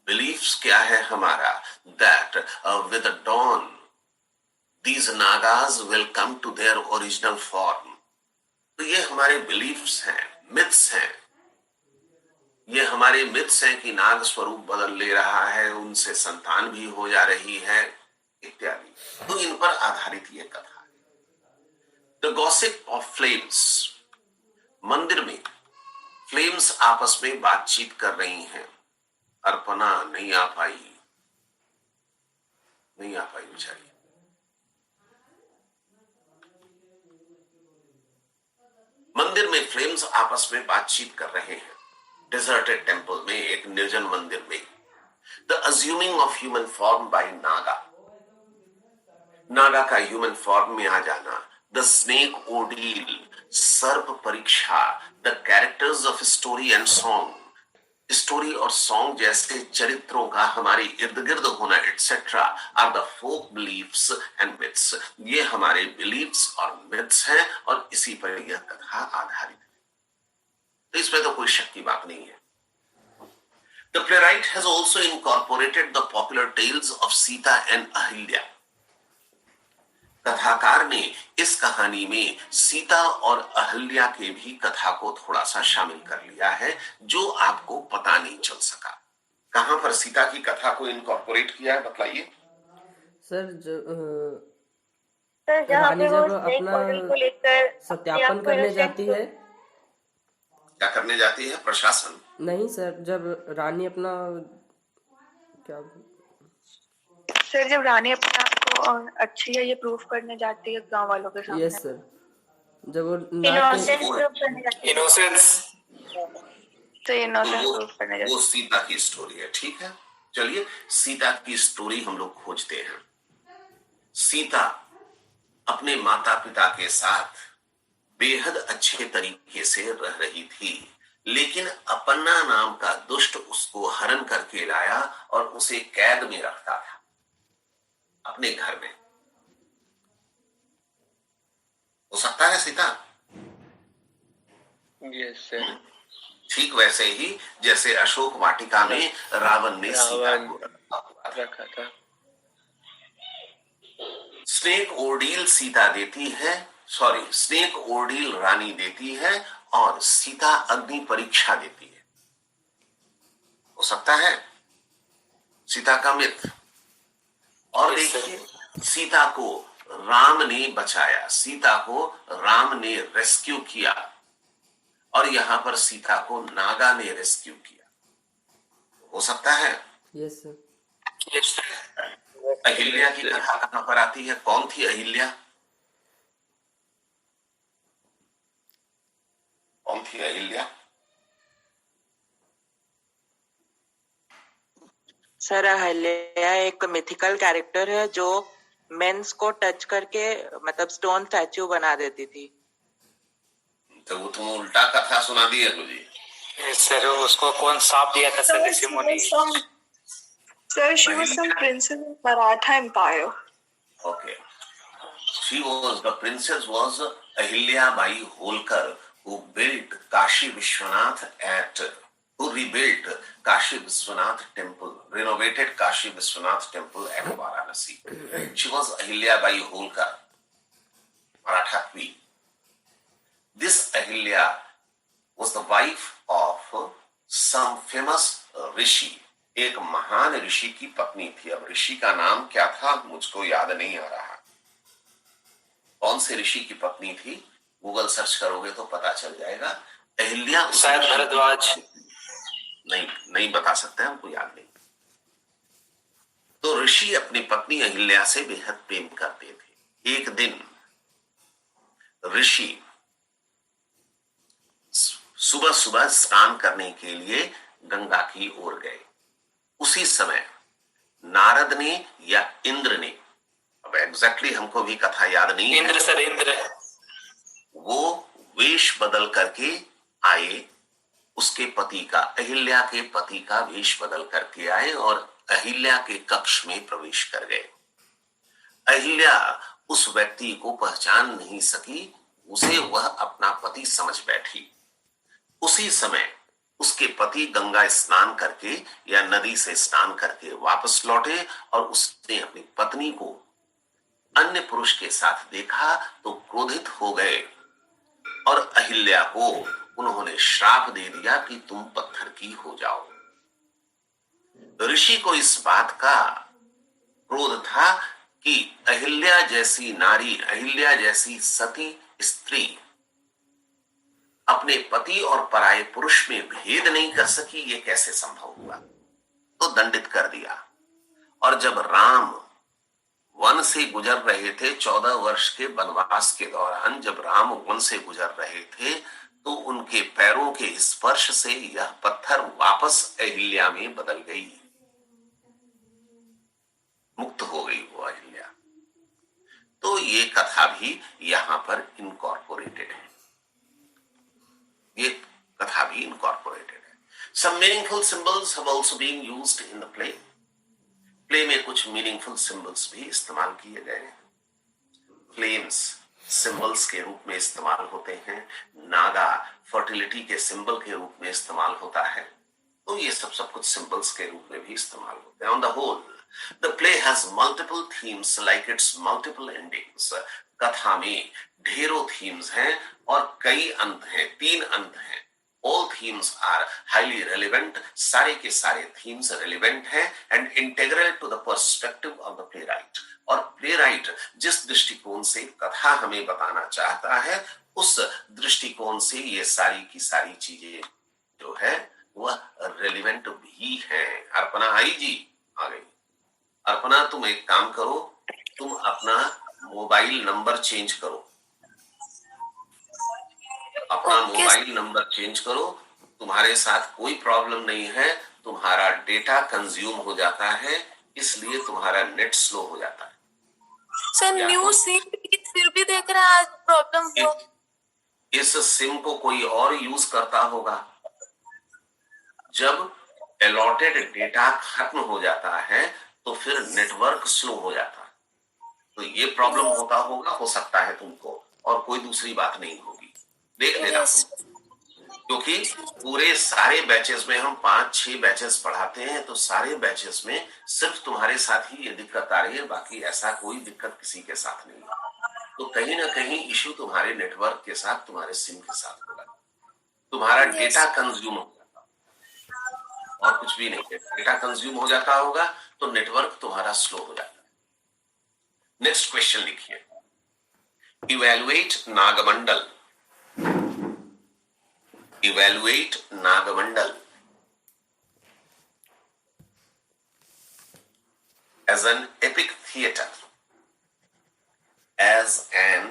Beliefs क्या है हमारा, that with dawn these nagas will come to their original form। तो ये हमारे बिलीफ्स हैं, मिथ्स हैं। ये हमारे मिथ्स हैं कि नाग स्वरूप बदल ले रहा है, उनसे संतान भी हो जा रही है इत्यादि। तो इन पर आधारित ये कथा है। The gossip of flames. मंदिर में फ्लेम्स आपस में बातचीत कर रही हैं। अर्पणा नहीं आ पाई बेचारी। मंदिर में फ्लेम्स आपस में बातचीत कर रहे हैं। डिजर्टेड टेम्पल में, एक निर्जन मंदिर में। The assuming of human form by Naga. Naga का ह्यूमन फॉर्म में आ जाना। द स्नेक ओडील, सर्प परीक्षा। The characters of story and song. Story और सॉन्ग जैसे चरित्रों का हमारे इर्द गिर्द होना etcetera are the folk beliefs and myths. ये हमारे बिलीफ्स और मिथ्स हैं और इसी पर यह कथा आधारित है। तो इसमें तो कोई शक की बात नहीं है। The playwright has also incorporated the popular tales of Sita and Ahilya। कथाकार ने इस कहानी में सीता और अहिल्या के भी कथा को थोड़ा सा शामिल कर लिया है, जो आपको पता नहीं चल सका। कहां पर सीता की कथा को इनकॉर्पोरेट किया है बताइए सर। जहाँ रानी पे वो जब स्नेक अपना मॉडल को लेकर सत्यापन करने जाती है। क्या करने जाती है? प्रशासन नहीं सर, जब रानी अपना क्या सर, जब रानी अपने आप को अच्छी है ये प्रूफ करने जाती है गांव वालों के सामने। यस सर, जब वो इनोसेंस प्रूफ करने जाती है। तो इनोसेंस प्रूफ करने जाती है। वो सीता की स्टोरी है। ठीक है, चलिए सीता की स्टोरी हम लोग खोजते हैं। सीता अपने माता पिता के साथ बेहद अच्छे तरीके से रह रही थी, लेकिन अपन्ना नाम का दुष्ट उसको हरण करके लाया और उसे कैद में रखता था अपने घर में। हो सकता है सीता? Yes sir. ठीक वैसे ही जैसे अशोक वाटिका में रावण ने सीता को रखा था। स्नेक ओर्डील सीता देती है, स्नेक ओर्डील रानी देती है और सीता अग्नि परीक्षा देती है। हो सकता है सीता का मिथ। और देखिए सीता को राम ने बचाया, सीता को राम ने रेस्क्यू किया और यहां पर सीता को नागा ने रेस्क्यू किया। हो सकता है? Yes sir. Yes sir. Ahilya की कथा कहां पर आती है? कौन थी अहिल्या? कौन थी अहिल्या? सर अहिल्या एक मिथिकल कैरेक्टर है जो मेंस को टच करके मतलब स्टोन स्टैच्यू बना देती थी। तो वो तुम उल्टा कथा सुना दी है मुझे। सर उसको कौन साफ दिया था सर? ऋषि मुनि। Sir, she was some princess of Maratha Empire. Okay. She was, the princess was Ahilya Bai Holkar, who built Kashi Vishwanath who rebuilt Kashi Vishwanath temple, renovated Kashi Vishwanath temple at Varanasi. She was Ahilya Bai Holkar, Maratha queen. This Ahilya was the wife of some famous rishi. एक महान ऋषि की पत्नी थी। अब ऋषि का नाम क्या था मुझको याद नहीं आ रहा। कौन से ऋषि की पत्नी थी? गूगल सर्च करोगे तो पता चल जाएगा। अहिल्या शायद भरद्वाज। नहीं बता सकते, हमको याद नहीं। तो ऋषि अपनी पत्नी अहिल्या से बेहद प्रेम करते थे। एक दिन ऋषि सुबह सुबह स्नान करने के लिए गंगा की ओर गए। उसी समय नारद ने या इंद्र ने, अब एग्जैक्टली हमको भी कथा याद नहीं है। इंद्र सर, इंद्र। वो वेश बदल करके आए, उसके पति का, अहिल्या के पति का वेश बदल करके आए और अहिल्या के कक्ष में प्रवेश कर गए। अहिल्या उस व्यक्ति को पहचान नहीं सकी, उसे वह अपना पति समझ बैठी। उसी समय उसके पति गंगा स्नान करके या नदी से स्नान करके वापस लौटे और उसने अपनी पत्नी को अन्य पुरुष के साथ देखा तो क्रोधित हो गए और अहिल्या को उन्होंने श्राप दे दिया कि तुम पत्थर की हो जाओ। ऋषि को इस बात का क्रोध था कि अहिल्या जैसी नारी, अहिल्या जैसी सती स्त्री अपने पति और पराये पुरुष में भेद नहीं कर सकी, ये कैसे संभव हुआ? तो दंडित कर दिया। और जब राम वन से गुजर रहे थे, 14 वर्ष के वनवास के दौरान जब राम वन से गुजर रहे थे, तो उनके पैरों के स्पर्श से यह पत्थर वापस अहिल्या में बदल गई, मुक्त हो गई वो अहिल्या। तो ये कथा भी यहां पर इनकॉर्पोरेटेड है, ये कथा भी इनकॉर्पोरेटेड है। Some meaningful symbols have also been used in the play. Play में कुछ मीनिंगफुल सिंबल्स भी इस्तेमाल किए गए हैं। फ्लेम्स सिंबल्स के रूप में इस्तेमाल होते हैं, नागा फर्टिलिटी के सिंबल के रूप में इस्तेमाल होता है। तो ये सब कुछ सिंबल्स के रूप में भी इस्तेमाल होते हैं। On the whole the play has multiple themes like its multiple endings. कथा में ढेरों थीम्स हैं और कई अंत हैं, 3 अंत हैं। All themes are highly relevant. सारे के सारे themes relevant हैं and integral to the perspective of the playwright. और playwright जिस दृष्टिकोण से कथा हमें बताना चाहता है, उस दृष्टिकोण से ये सारी की सारी चीजें जो है वह relevant भी है। अर्पणा आई जी आ गई। अर्पणा तुम एक काम करो, तुम अपना मोबाइल नंबर चेंज करो, अपना मोबाइल नंबर चेंज करो। तुम्हारे साथ कोई प्रॉब्लम नहीं है, तुम्हारा डेटा कंज्यूम हो जाता है, इसलिए तुम्हारा नेट स्लो हो जाता है। सर न्यू सिम फिर भी देख रहा है प्रॉब्लम हुआ। इस सिम को कोई और यूज करता होगा। जब अलॉटेड डेटा खत्म हो जाता है तो फिर नेटवर्क स्लो हो जाता है। तो ये प्रॉब्लम होता होगा, हो सकता है तुमको, और कोई दूसरी बात नहीं होगी। देख लेना, क्योंकि पूरे सारे बैचेस में हम 5-6 बैचेस पढ़ाते हैं, तो सारे बैचेस में सिर्फ तुम्हारे साथ ही ये दिक्कत आ रही है, बाकी ऐसा कोई दिक्कत किसी के साथ नहीं है। तो कहीं ना कहीं इश्यू तुम्हारे नेटवर्क के साथ, तुम्हारे सिम के साथ होगा। तुम्हारा डेटा कंज्यूम हो जाता और कुछ भी नहीं। डेटा कंज्यूम हो जाता होगा तो नेटवर्क तुम्हारा स्लो हो जाता है। नेक्स्ट क्वेश्चन लिखिए। Evaluate Nagamandala. Evaluate Nagamandal as an epic theatre. As an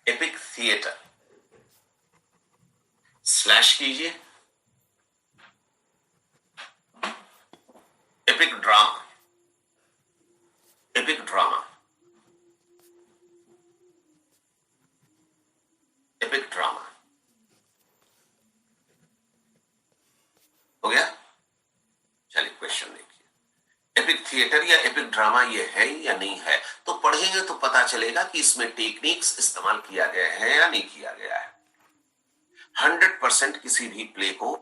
epic theatre. Slash कीजिए। Epic drama, epic drama, epic drama. हो गया? चलिए क्वेश्चन देखिए। एपिक थिएटर या एपिक ड्रामा ये है या नहीं है, तो पढ़ेंगे तो पता चलेगा कि इसमें टेक्निक्स इस्तेमाल किया गया है या नहीं किया गया है। 100% किसी भी प्ले को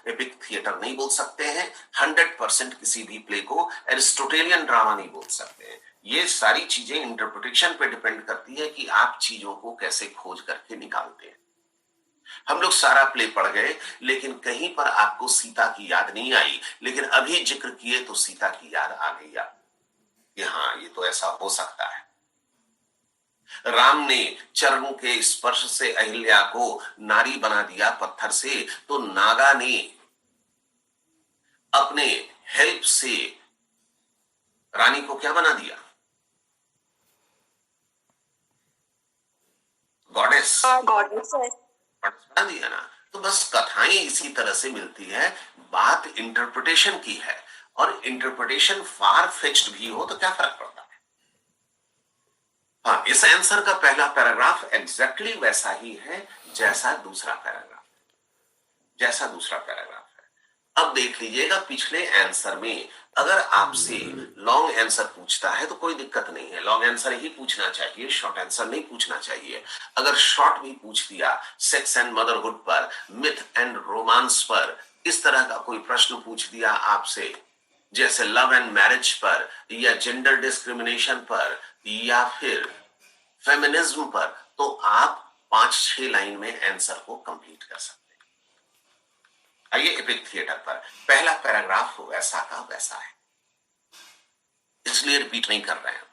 एपिक थिएटर नहीं बोल सकते हैं, 100% किसी भी प्ले को एरिस्टोटेलियन ड्रामा नहीं बोल सकते हैं। ये सारी चीजें इंटरप्रिटेशन पे डिपेंड करती है कि आप चीजों को कैसे खोज करके निकालते हैं। हम लोग सारा प्ले पढ़ गए, लेकिन कहीं पर आपको सीता की याद नहीं आई, लेकिन अभी जिक्र किए तो सीता की याद आ गई कि हाँ ये तो ऐसा हो सकता है। राम ने चरणों के स्पर्श से अहिल्या को नारी बना दिया पत्थर से, तो नागा ने अपने हेल्प से रानी को क्या बना दिया? गॉडेस बना दिया ना। तो बस कथाएं इसी तरह से मिलती है, बात इंटरप्रिटेशन की है, और इंटरप्रिटेशन फार फेच्ड भी हो तो क्या फर्क पड़ता है। हाँ, इस आंसर का पहला पैराग्राफ एग्जैक्टली वैसा ही है जैसा दूसरा पैराग्राफ है। अब देख लीजिएगा पिछले आंसर में अगर आपसे लॉन्ग आंसर पूछता है तो कोई दिक्कत नहीं है, लॉन्ग आंसर ही पूछना चाहिए, शॉर्ट आंसर नहीं पूछना चाहिए। अगर शॉर्ट भी पूछ दिया सेक्स एंड मदरहुड पर, मिथ एंड रोमांस पर, इस तरह का कोई प्रश्न पूछ दिया आपसे, जैसे लव एंड मैरिज पर या जेंडर डिस्क्रिमिनेशन पर या फिर फेमिनिज्म पर, तो आप 5-6 लाइन में आंसर को कंप्लीट कर सकते हैं। आइए एपिक थिएटर पर, पहला पैराग्राफ वैसा का वैसा है, इसलिए रिपीट नहीं कर रहे हैं।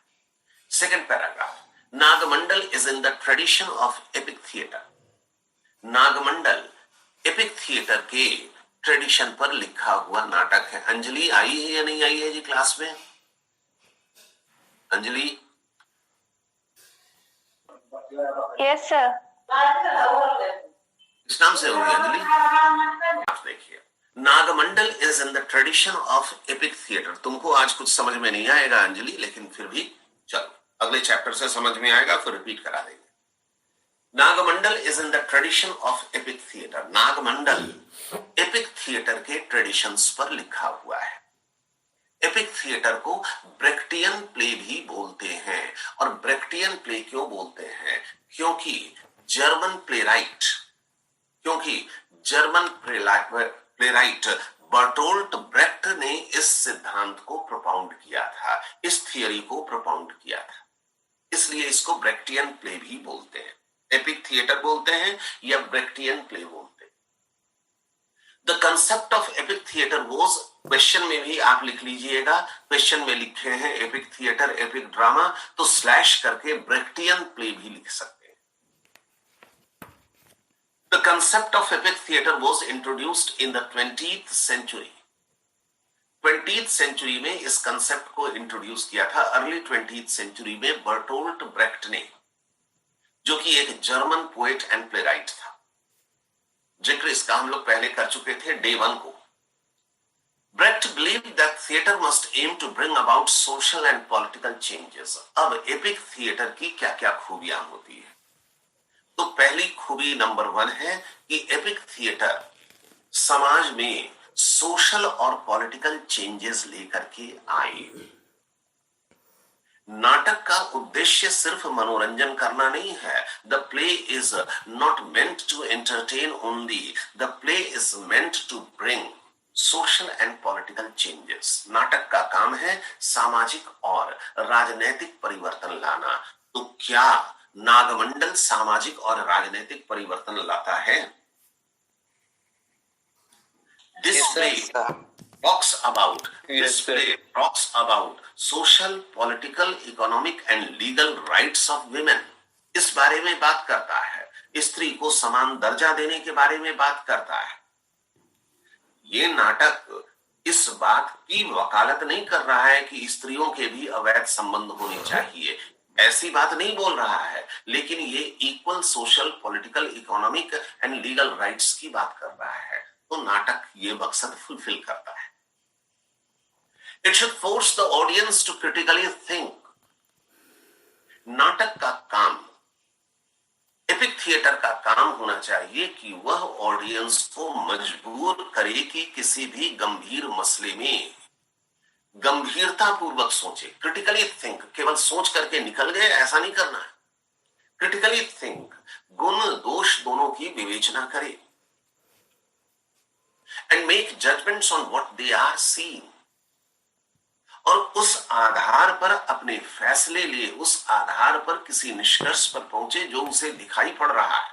Second paragraph, Nagamandala is in the tradition of epic theatre. Nagamandala epic theatre के ट्रेडिशन पर लिखा हुआ नाटक है। अंजलि आई है या नहीं आई है जी क्लास में? अंजलि? Yes sir. किस नाम से होगी अंजलि? आप देखिए, Nagamandala is in the tradition of epic theatre. तुमको आज कुछ समझ में नहीं आएगा अंजलि, लेकिन फिर भी चलो अगले चैप्टर से समझ में आएगा, फिर रिपीट करा देंगे। Nagamandala is in the tradition of epic theatre. Nagamandala epic theatre के ट्रेडिशंस पर लिखा हुआ है। एपिक थिएटर को ब्रेक्टियन प्ले भी बोलते हैं। और ब्रेक्टियन प्ले क्यों बोलते हैं? क्योंकि जर्मन प्लेराइट बर्टोल्ट ब्रेक्ट ने इस सिद्धांत को प्रोपाउंड किया था, इस थियरी को प्रोपाउंड किया था, इसलिए इसको ब्रेक्टियन प्ले भी बोलते हैं। एपिक थिएटर बोलते हैं या ब्रेक्टियन प्ले बोलते हैं। The concept of epic theatre was, question में भी आप लिख लीजिएगा, क्वेश्चन में लिखे हैं एपिक थिएटर, एपिक ड्रामा, तो स्लैश करके ब्रेक्टियन प्ले भी लिख सकते हैं। The concept of epic theater was introduced in the 20th century. 20th century में इस कंसेप्ट को इंट्रोड्यूस किया था, अर्ली 20th century में बर्टोल्ट ब्रेक्ट ने, जो कि एक जर्मन पोएट एंड प्लेराइट था। जिक्र इसका हम लोग पहले कर चुके थे डे 1 को। Brecht believed that theater must aim to bring about social and political changes. अब एपिक थिएटर की क्या क्या खूबियां होती है? तो पहली खूबी नंबर 1 है कि एपिक थिएटर समाज में सोशल और पॉलिटिकल चेंजेस लेकर के आए। नाटक का उद्देश्य सिर्फ मनोरंजन करना नहीं है। The play is not meant to entertain only, the play is meant to bring social and political changes. नाटक का काम है सामाजिक और राजनीतिक परिवर्तन लाना। तो क्या नागमंडल सामाजिक और राजनीतिक परिवर्तन लाता है? Display talks about social, political, economic and legal rights of women. इस बारे में बात करता है, स्त्री को समान दर्जा देने के बारे में बात करता है। ये नाटक इस बात की वकालत नहीं कर रहा है कि स्त्रियों के भी अवैध संबंध होने चाहिए, ऐसी बात नहीं बोल रहा है, लेकिन ये equal social, political, economic and legal rights की बात कर रहा है। तो नाटक ये मकसद फुलफिल करता है। It should force the audience to critically think. नाटक का काम, एपिक थिएटर का काम होना चाहिए कि वह ऑडियंस को मजबूर करे कि किसी भी गंभीर मसले में गंभीरता पूर्वक सोचे। क्रिटिकली थिंक, केवल सोच करके निकल गए ऐसा नहीं करना है। क्रिटिकली थिंक, गुण दोष दोनों की विवेचना करे and make judgements on what they are seeing, और उस आधार पर अपने फैसले ले, उस आधार पर किसी निष्कर्ष पर पहुंचे जो उसे दिखाई पड़ रहा है।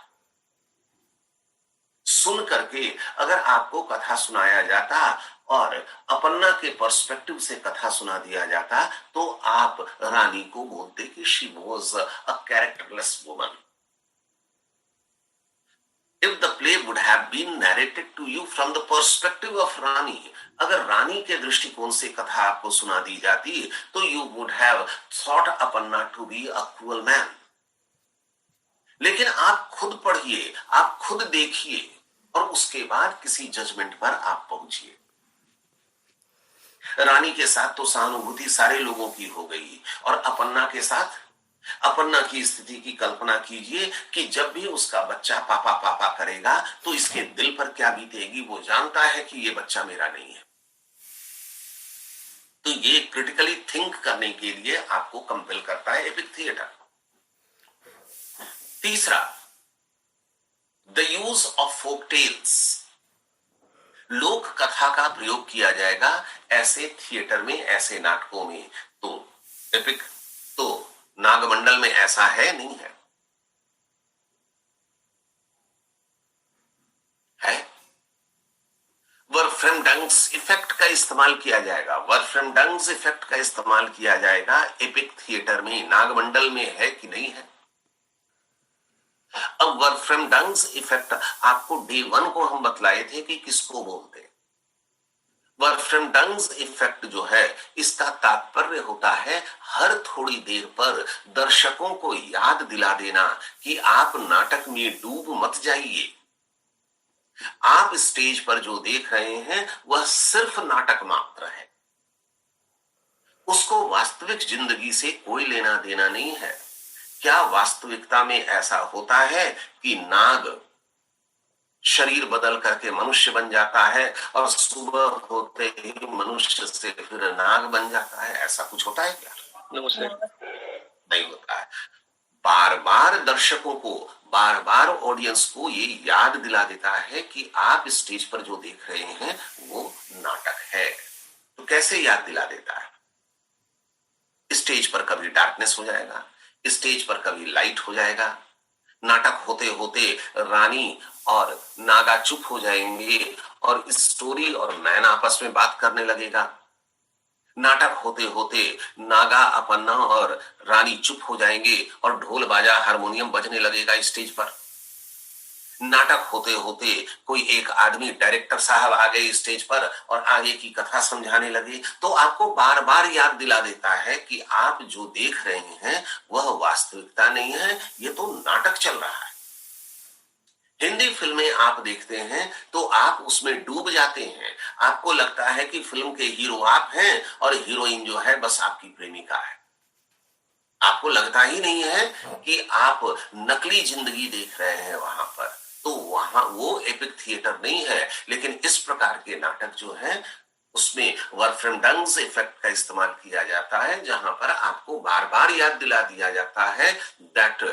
सुन करके अगर आपको कथा सुनाया जाता और अपन्ना के पर्सपेक्टिव से कथा सुना दिया जाता, तो आप रानी को बोलते कि she was a characterless woman. If the play would have been narrated to you from the perspective of Rani, अगर रानी के दृष्टिकोण से कथा आपको सुना दी जाती, तो you would have thought Appanna to be a cruel man. लेकिन आप खुद पढ़िए, आप खुद देखिए, और उसके बाद किसी जजमेंट पर आप पहुंचिए। रानी के साथ तो सहानुभूति सारे लोगों की हो गई, और अपन्ना के साथ, अपन्ना की स्थिति की कल्पना कीजिए कि जब भी उसका बच्चा पापा पापा करेगा तो इसके दिल पर क्या बीतेगी। वो जानता है कि ये बच्चा मेरा नहीं है। तो ये क्रिटिकली थिंक करने के लिए आपको कंपेल करता है एपिक थिएटर। तीसरा, the use of folk tales, लोक कथा का प्रयोग किया जाएगा ऐसे थिएटर में, ऐसे नाटकों में। तो एपिक तो नागमंडल में ऐसा है नहीं है? है। वर्फ्रेमडंग्स इफेक्ट का इस्तेमाल किया जाएगा, वर्फ्रेमडंग्स इफेक्ट का इस्तेमाल किया जाएगा एपिक थिएटर में, नागमंडल में है कि नहीं है? अब वर्फ्रेमडंग्स इफेक्ट आपको डे 1 को हम बतलाए थे कि किसको बोलते हैं। वर्फ्रेमडंग्स इफेक्ट जो है, इसका तात्पर्य होता है हर थोड़ी देर पर दर्शकों को याद दिला देना कि आप नाटक में डूब मत जाइए। आप स्टेज पर जो देख रहे हैं वह सिर्फ नाटक मात्र है, उसको वास्तविक जिंदगी से कोई लेना देना नहीं है। क्या वास्तविकता में ऐसा होता है कि नाग शरीर बदल करके मनुष्य बन जाता है और सुबह होते ही मनुष्य से फिर नाग बन जाता है? ऐसा कुछ होता है क्या? नो सर, नहीं होता है। बार बार दर्शकों को, बार बार ऑडियंस को ये याद दिला देता है कि आप स्टेज पर जो देख रहे हैं वो नाटक है। तो कैसे याद दिला देता है? स्टेज पर कभी डार्कनेस हो जाएगा, स्टेज पर कभी लाइट हो जाएगा, नाटक होते होते रानी और नागा चुप हो जाएंगे और स्टोरी और मैन आपस में बात करने लगेगा। नाटक होते होते नागा, अपन्ना और रानी चुप हो जाएंगे और ढोल बाजा हारमोनियम बजने लगेगा स्टेज पर। नाटक होते होते कोई एक आदमी, डायरेक्टर साहब आ गए स्टेज पर और आगे की कथा समझाने लगे। तो आपको बार बार याद दिला देता है कि आप जो देख रहे हैं वह वास्तविकता नहीं है, ये तो नाटक चल रहा है। हिंदी फिल्में आप देखते हैं तो आप उसमें डूब जाते हैं, आपको लगता है कि फिल्म के हीरो आप हैं और हीरोइन जो है बस आपकी प्रेमिका है। आपको लगता ही नहीं है कि आप नकली जिंदगी देख रहे हैं वहां पर। तो वहां वो एपिक थिएटर नहीं है। लेकिन इस प्रकार के नाटक जो है उसमें वर्फ्रेमडंग्स इफेक्ट का इस्तेमाल किया जाता है, जहां पर आपको बार बार याद दिला दिया जाता है that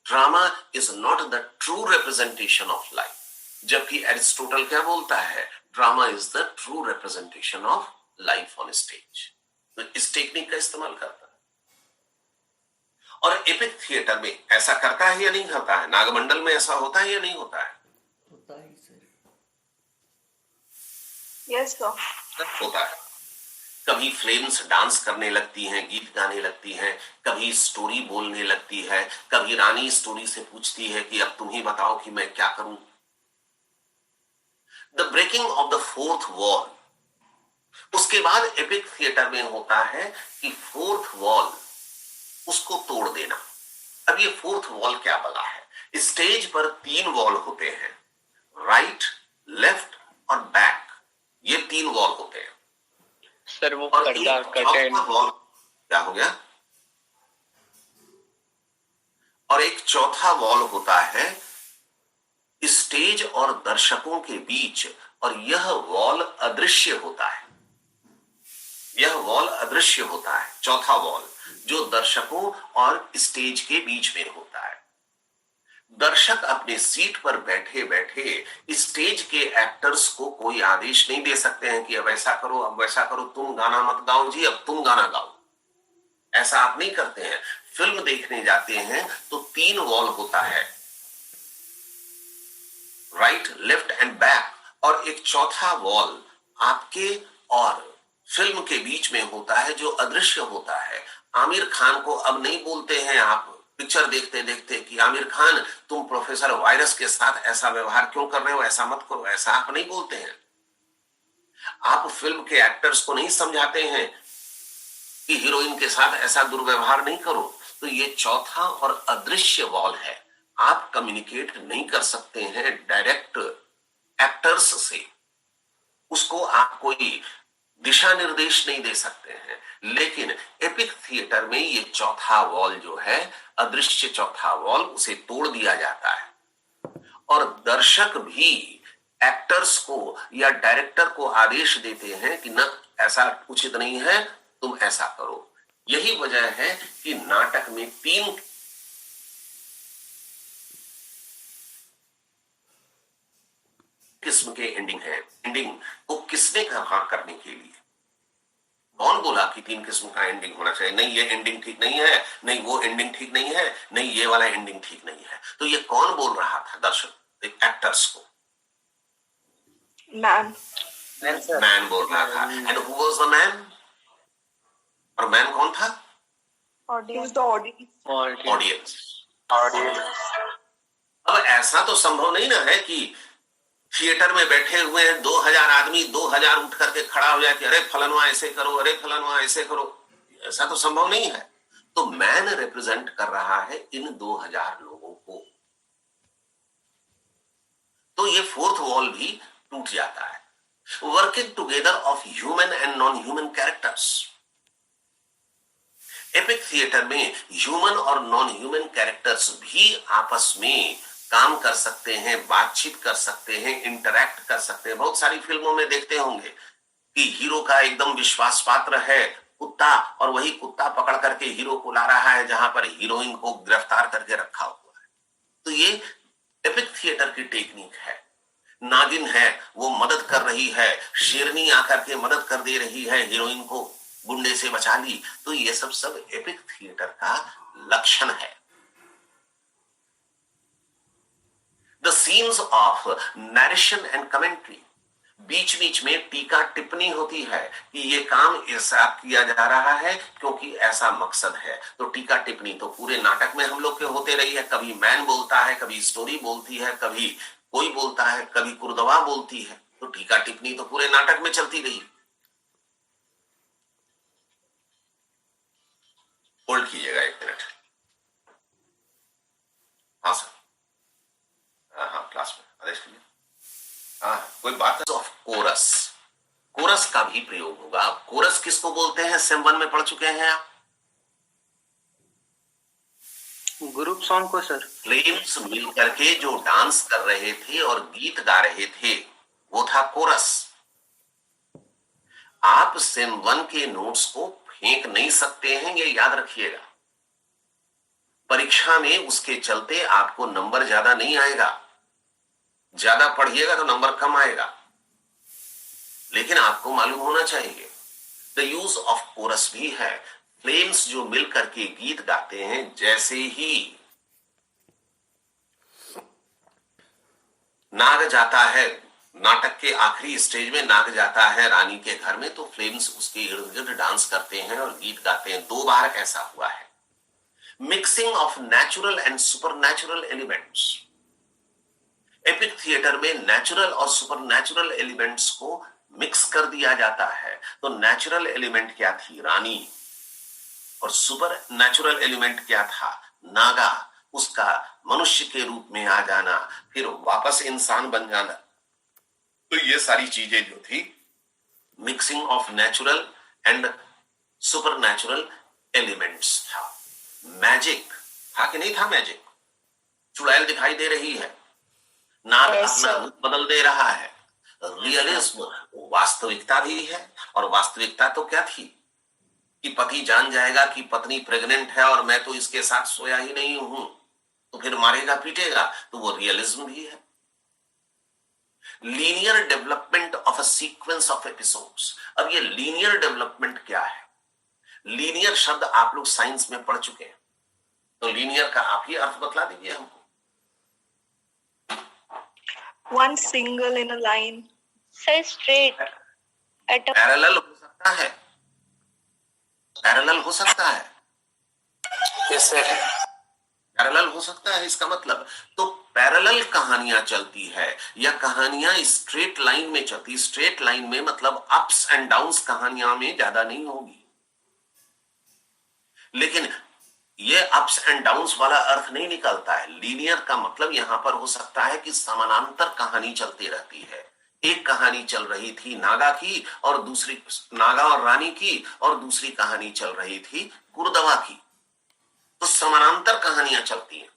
drama is not the true representation of life. जबकि एरिस्टोटल क्या बोलता है? Drama is the true representation of life on stage. तो इस टेक्निक का इस्तेमाल करता है। और एपिक थिएटर में ऐसा करता है या नहीं करता है? नागमंडल में ऐसा होता है या नहीं होता है? होता ही सर। Yes sir. होता है। कभी फ्लेम्स डांस करने लगती हैं, गीत गाने लगती हैं, कभी स्टोरी बोलने लगती है, कभी रानी स्टोरी से पूछती है कि अब तुम ही बताओ कि मैं क्या करूं। The breaking of the fourth wall, उसके बाद एपिक थिएटर में होता है कि फोर्थ वॉल उसको तोड़ देना। अब ये फोर्थ वॉल क्या बला है? स्टेज पर 3 वॉल होते हैं, राइट, लेफ्ट और बैक। ये 3 वॉल होते हैं। सर वो और पर्दा एक कर्टेन चौथा वॉल क्या हो गया? और एक चौथा वॉल होता है स्टेज और दर्शकों के बीच, और यह वॉल अदृश्य होता है। यह वॉल अदृश्य होता है, चौथा वॉल, जो दर्शकों और स्टेज के बीच में होता है। दर्शक अपने सीट पर बैठे बैठे स्टेज के एक्टर्स को कोई आदेश नहीं दे सकते हैं कि अब ऐसा करो, अब वैसा करो, तुम गाना मत गाओ जी, अब तुम गाना गाओ। ऐसा आप नहीं करते हैं। फिल्म देखने जाते हैं तो 3 वॉल होता है, राइट, लेफ्ट एंड बैक, और एक चौथा वॉल आपके और फिल्म के बीच में होता है जो अदृश्य होता है। आमिर खान को अब नहीं बोलते हैं आप पिक्चर देखते देखते कि आमिर खान तुम प्रोफेसर वायरस के साथ ऐसा व्यवहार क्यों कर रहे हो, ऐसा मत करो, ऐसा आप नहीं बोलते हैं। आप फिल्म के एक्टर्स को नहीं समझाते हैं कि हीरोइन के साथ ऐसा दुर्व्यवहार नहीं करो। तो ये चौथा और अदृश्य वॉल है। आप कम्युनिकेट नहीं कर सकते हैं डायरेक्ट एक्टर्स से, उसको आप कोई दिशा निर्देश नहीं दे सकते हैं। लेकिन एपिक थिएटर में ये चौथा वॉल जो है, अदृश्य चौथा वॉल, उसे तोड़ दिया जाता है और दर्शक भी एक्टर्स को या डायरेक्टर को आदेश देते हैं कि न ऐसा उचित नहीं है, तुम ऐसा करो। यही वजह है कि नाटक में 3 किस्म के एंडिंग है। एंडिंग को किसने कहा करने के लिए? कौन बोला कि 3 किस्म का एंडिंग होना चाहिए? नहीं ये एंडिंग ठीक नहीं है, नहीं वो एंडिंग ठीक नहीं है, नहीं ये वाला एंडिंग ठीक नहीं है। तो ये कौन बोल रहा था दर्शक, एक्टर्स को? मैम मैन बोल रहा था। And who was the man? और मैन कौन था? Audience audience. अब ऐसा तो संभव नहीं ना है कि थिएटर में बैठे हुए हैं 2000 आदमी, 2000 उठ करके खड़ा हो जाए कि अरे फलनवा ऐसे करो, अरे फलनवा ऐसे करो। ऐसा तो संभव नहीं है। तो मैन रिप्रेजेंट कर रहा है इन 2000 लोगों को। तो ये फोर्थ वॉल भी टूट जाता है। Working together of human and non human characters. Epic theatre में ह्यूमन और नॉन ह्यूमन कैरेक्टर्स भी आपस में काम कर सकते हैं, बातचीत कर सकते हैं, इंटरैक्ट कर सकते हैं। बहुत सारी फिल्मों में देखते होंगे कि हीरो का एकदम विश्वास पात्र है कुत्ता, और वही कुत्ता पकड़ करके हीरो को ला रहा है जहां पर हीरोइन को गिरफ्तार करके रखा हुआ है। तो ये एपिक थिएटर की टेक्निक है। नागिन है, वो मदद कर रही है, शेरनी आकर के मदद कर दे रही है हीरोइन को, गुंडे से बचा ली। तो ये सब एपिक थिएटर का लक्षण है। The scenes of narration and commentary, बीच बीच में टीका टिप्पणी होती है कि ये काम ऐसा किया जा रहा है क्योंकि ऐसा मकसद है। तो टीका टिप्पणी तो पूरे नाटक में हम लोग के होते रही है। कभी मैन बोलता है, कभी स्टोरी बोलती है, कभी कोई बोलता है, कभी कुर्दवा बोलती है। तो टीका टिप्पणी तो पूरे नाटक में चलती रही। होल्ड कीजिएगा 1 मिनट। हाँ सर, हाँ क्लास में आदेश कीजिए। हाँ कोई बात है। ऑफ कोरस, कोरस का भी प्रयोग होगा। कोरस किसको बोलते हैं? सेम 1 में पढ़ चुके हैं आप। ग्रुप सॉन्ग को सर। फ्लेम्स मिल करके जो डांस कर रहे थे और गीत गा रहे थे वो था कोरस। आप सेम 1 के नोट्स को फेंक नहीं सकते हैं, ये याद रखिएगा। परीक्षा में उसके चलते आपको नंबर ज्यादा नहीं आएगा। ज्यादा पढ़िएगा तो नंबर कम आएगा, लेकिन आपको मालूम होना चाहिए। द यूज ऑफ कोरस भी है। फ्लेम्स जो मिल करके गीत गाते हैं, जैसे ही नाग जाता है, नाटक के आखिरी स्टेज में नाग जाता है रानी के घर में, तो फ्लेम्स उसके इर्द गिर्द डांस करते हैं और गीत गाते हैं। 2 बार ऐसा हुआ है। Mixing of natural and supernatural elements. Epic theatre में नेचुरल और सुपरनैचुरल एलिमेंट्स को मिक्स कर दिया जाता है। तो नेचुरल एलिमेंट क्या थी? रानी। और सुपर नेचुरल एलिमेंट क्या था? नागा। उसका मनुष्य के रूप में आ जाना, फिर वापस इंसान बन जाना। तो ये सारी चीजें जो थी, mixing of natural and super natural elements था। मैजिक था कि नहीं था? मैजिक, चुड़ैल दिखाई दे रही है, नाग अपना रूप बदल दे रहा है। रियलिज्म वास्तविकता भी है। और वास्तविकता तो क्या थी कि पति जान जाएगा कि पत्नी प्रेग्नेंट है और मैं तो इसके साथ सोया ही नहीं हूं, तो फिर मारेगा पीटेगा। तो वो रियलिज्म भी है। Linear development of a sequence of episodes. अब ये लीनियर डेवलपमेंट क्या है? लीनियर शब्द आप लोग साइंस में पढ़ चुके हैं, तो लीनियर का आप ही अर्थ बतला दीजिए हमको। One single in a line. Sir straight at a parallel हो सकता है, पैरेलल हो सकता है, यस सर। पैरेलल हो सकता है। इसका मतलब तो पैरेलल कहानियां चलती है या कहानियां स्ट्रेट लाइन में चलती। स्ट्रेट लाइन में मतलब अप्स एंड डाउन्स कहानियां में ज्यादा नहीं होगी। लेकिन ये अप्स एंड डाउन्स वाला अर्थ नहीं निकलता है। लीनियर का मतलब यहां पर हो सकता है कि समानांतर कहानी चलती रहती है। एक कहानी चल रही थी नागा की और दूसरी नागा और रानी की, और दूसरी कहानी चल रही थी कुर्दवा की। तो समानांतर कहानियां चलती हैं।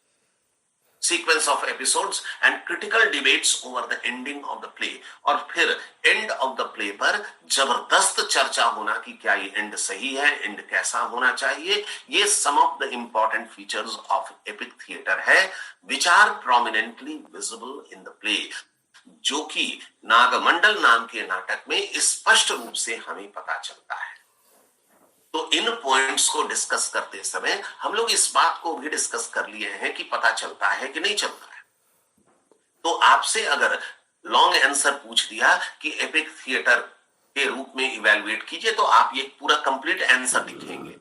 Sequence of episodes and critical debates over the ending of the play. और फिर एंड ऑफ द प्ले पर जबरदस्त चर्चा होना कि क्या ये एंड सही है, एंड कैसा होना चाहिए। ये some of the important features of epic theatre है which are prominently visible in the play, जो कि नागमंडल नाम के नाटक में स्पष्ट रूप से हमें पता चलता है। तो इन पॉइंट्स को डिस्कस करते समय हम लोग इस बात को भी डिस्कस कर लिए हैं कि पता चलता है कि नहीं चलता है। तो आपसे अगर लॉन्ग आंसर पूछ दिया कि एपिक थिएटर के रूप में इवैल्यूएट कीजिए, तो आप ये पूरा कंप्लीट आंसर लिखेंगे।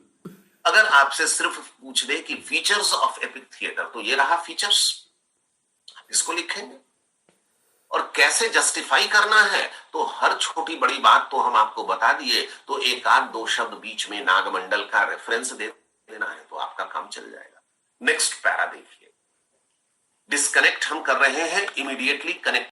अगर आपसे सिर्फ पूछ दे कि फीचर्स ऑफ एपिक थिएटर, तो ये रहा फीचर्स, इसको लिखेंगे। और कैसे जस्टिफाई करना है, तो हर छोटी बड़ी बात तो हम आपको बता दिए, तो एक आध दो शब्द बीच में नागमंडल का रेफरेंस दे देना है तो आपका काम चल जाएगा। नेक्स्ट पैरा देखिए। डिस्कनेक्ट हम कर रहे हैं, इमीडिएटली कनेक्ट